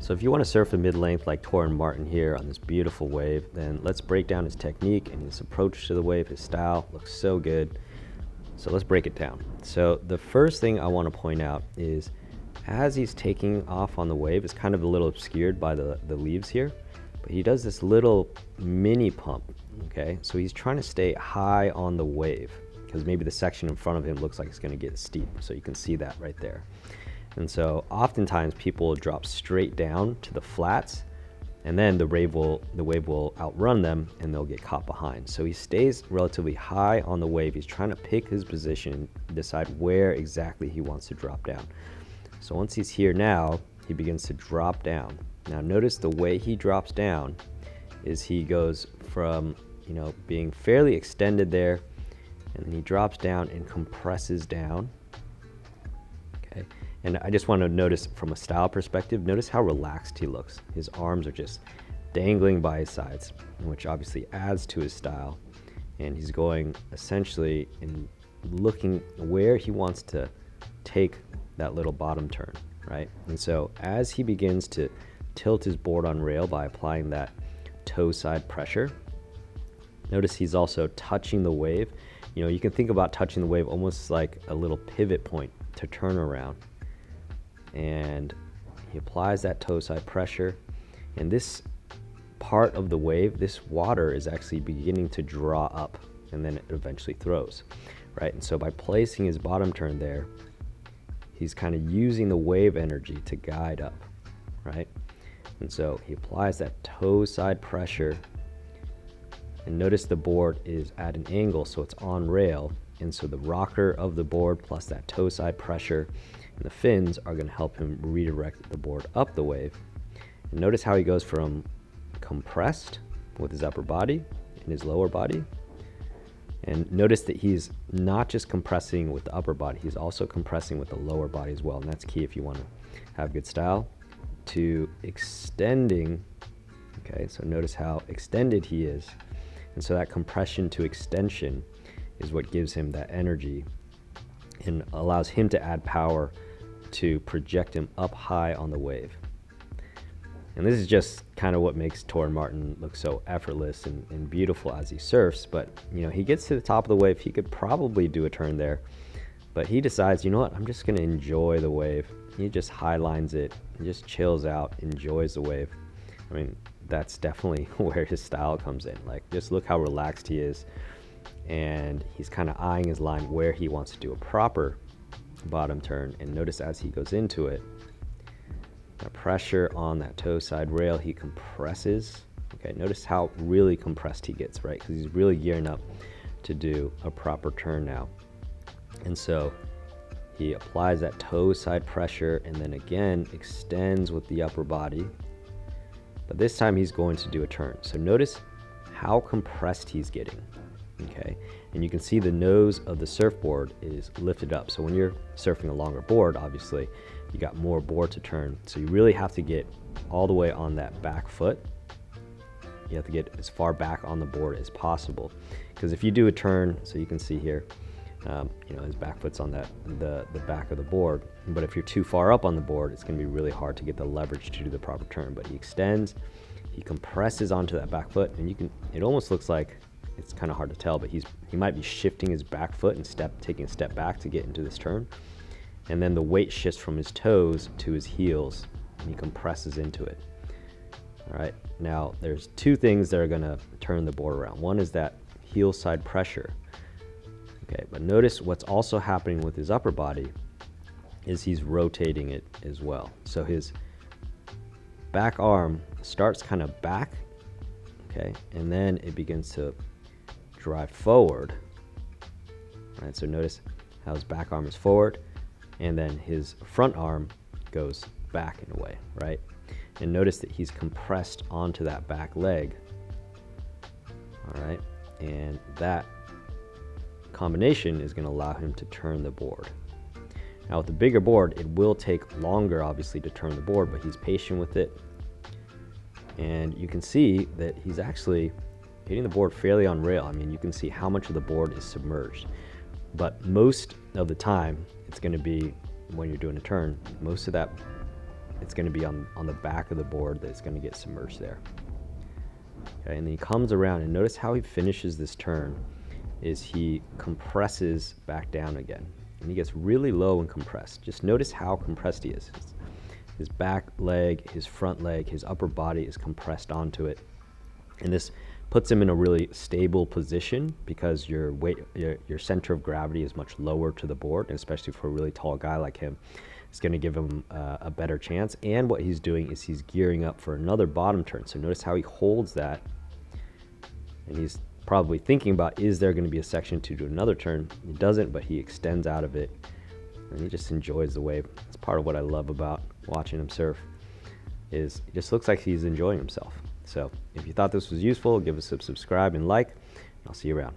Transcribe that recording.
So if you want to surf a mid-length like Torren Martyn here on this beautiful wave, then let's break down his technique and his approach to the wave. His style looks so good. So let's break it down. So the first thing I want to point out is as he's taking off on the wave, it's kind of a little obscured by the leaves here, but he does this little mini pump, okay? So he's trying to stay high on the wave because maybe the section in front of him looks like it's going to get steep. So you can see that right there. And so oftentimes people will drop straight down to the flats, and then the wave will outrun them and they'll get caught behind. So he stays relatively high on the wave. He's trying to pick his position, decide where exactly he wants to drop down. So once he's here now, he begins to drop down. Now notice the way he drops down is he goes from, being fairly extended there, and then he drops down and compresses down. Okay. And I just want to notice from a style perspective, notice how relaxed he looks. His arms are just dangling by his sides, which obviously adds to his style. And he's going essentially and looking where he wants to take that little bottom turn, right? And so as he begins to tilt his board on rail by applying that toe side pressure, notice he's also touching the wave. You can think about touching the wave almost like a little pivot point to turn around. And he applies that toe side pressure, and this part of the wave, this water is actually beginning to draw up, and then it eventually throws, right? And so by placing his bottom turn there, he's kind of using the wave energy to guide up, right? And so he applies that toe side pressure, and notice the board is at an angle, so it's on rail, and so the rocker of the board plus that toe side pressure and the fins are going to help him redirect the board up the wave. And notice how he goes from compressed with his upper body and his lower body. And notice that he's not just compressing with the upper body, he's also compressing with the lower body as well. And that's key if you want to have good style. To extending, okay, so notice how extended he is. And so that compression to extension is what gives him that energy and allows him to add power to project him up high on the wave. And this is just kind of what makes Torren Martyn look so effortless and beautiful as he surfs. But he gets to the top of the wave, he could probably do a turn there, but he decides, I'm just going to enjoy the wave. He just high lines it and just chills out, enjoys the wave. I mean, that's definitely where his style comes in. Like, just look how relaxed he is, and he's kind of eyeing his line where he wants to do a proper bottom turn. And notice as he goes into it, the pressure on that toe side rail, he compresses. Okay, notice how really compressed he gets, right? Because he's really gearing up to do a proper turn now. And so he applies that toe side pressure and then again extends with the upper body. But this time he's going to do a turn. So notice how compressed he's getting. Okay, and you can see the nose of the surfboard is lifted up. So when you're surfing a longer board, obviously you got more board to turn. So you really have to get all the way on that back foot. You have to get as far back on the board as possible. Because if you do a turn, so you can see here, his back foot's on the back of the board. But if you're too far up on the board, it's going to be really hard to get the leverage to do the proper turn. But he extends, he compresses onto that back foot, and it almost looks like, it's kind of hard to tell, but he might be shifting his back foot and taking a step back to get into this turn. And then the weight shifts from his toes to his heels, and he compresses into it. All right, now there's two things that are going to turn the board around. One is that heel side pressure. Okay, but notice what's also happening with his upper body is he's rotating it as well. So his back arm starts kind of back, okay, and then it begins to drive forward. All right, so notice how his back arm is forward, and then his front arm goes back in a way, right? And notice that he's compressed onto that back leg. All right, and that combination is going to allow him to turn the board. Now with the bigger board, it will take longer obviously to turn the board, but he's patient with it. And you can see that he's actually hitting the board fairly on rail. I mean, you can see how much of the board is submerged. But most of the time, it's going to be, when you're doing a turn, most of that it's going to be on the back of the board that's going to get submerged there. Okay, and then he comes around, and notice how he finishes this turn is he compresses back down again. And he gets really low and compressed. Just notice how compressed he is. His back leg, his front leg, his upper body is compressed onto it. And this puts him in a really stable position because your center of gravity is much lower to the board, and especially for a really tall guy like him, it's going to give him a better chance. And what he's doing is he's gearing up for another bottom turn. So notice how he holds that, and he's probably thinking about, is there going to be a section to do another turn? He doesn't, but he extends out of it, and he just enjoys the wave. That's part of what I love about watching him surf, is it just looks like he's enjoying himself. So if you thought this was useful, give us a subscribe and like, and I'll see you around.